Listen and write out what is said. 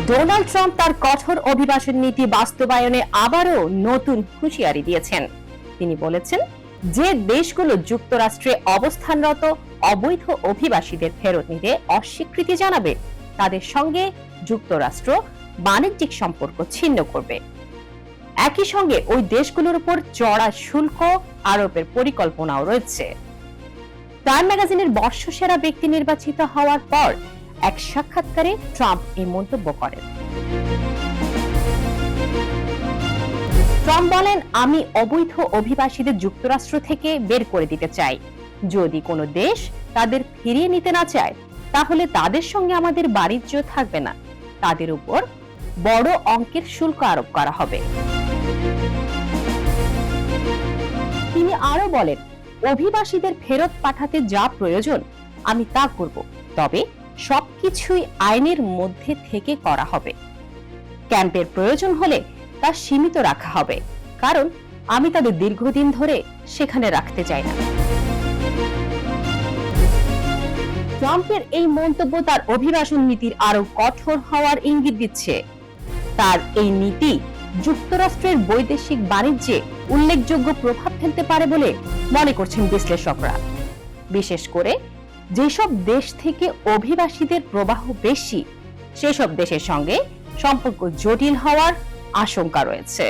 Donald Trump তার কঠোর অভিবাসন নীতি বাস্তবায়নে আবারও নতুন হুঁশিয়ারি দিয়েছেন। তিনি বলেছেন, যে দেশগুলো যুক্তরাষ্ট্রে অবস্থানরত অবৈধ অভিবাসীদের ফেরত নিতে অস্বীকৃতি জানাবে তাদের সঙ্গে যুক্তরাষ্ট্র বাণিজ্যিক সম্পর্ক ছিন্ন করবে। একই সঙ্গে ওই দেশগুলোর উপর চড়া শুল্ক আরোপের পরিকল্পনাও রয়েছে। টাইম ম্যাগাজিনের বর্ষসেরা ব্যক্তি নির্বাচিত হওয়ার পর এক সাক্ষাৎকারে ট্রাম্প এই মন্তব্য করেন। ট্রাম্প বলেন, আমি অবৈধ অভিবাসীদের যুক্তরাষ্ট্র থেকে বের করে দিতে চাই। যদি কোনো দেশ তাদের ফিরিয়ে নিতে না চায়, তাহলে তাদের সঙ্গে আমাদের বাণিজ্য থাকবে না, তাদের উপর বড় অঙ্কের শুল্ক আরোপ করা হবে। তিনি আরো বলেন, অভিবাসীদের ফেরত পাঠাতে যা প্রয়োজন আমি তা করব, তবে সবকিছুই আইনের মধ্যে থেকে করা হবে। ক্যাম্পের প্রয়োজন হলে তা সীমিত রাখা হবে, কারণ আমি তাদের দীর্ঘদিন ধরে সেখানে রাখতে চাই না। ট্রাম্পের এই মন্তব্য তার অভিবাসন নীতির আরো কঠোর হওয়ার ইঙ্গিত দিচ্ছে। তার এই নীতি যুক্তরাষ্ট্রের বৈদেশিক বাণিজ্যে উল্লেখযোগ্য প্রভাব ফেলতে পারে বলে মনে করছেন বিশ্লেষকরা। বিশেষ করে যেসব দেশ থেকে অভিবাসীদের প্রবাহ বেশি, সেসব দেশের সঙ্গে সম্পর্ক জটিল হওয়ার আশঙ্কা রয়েছে।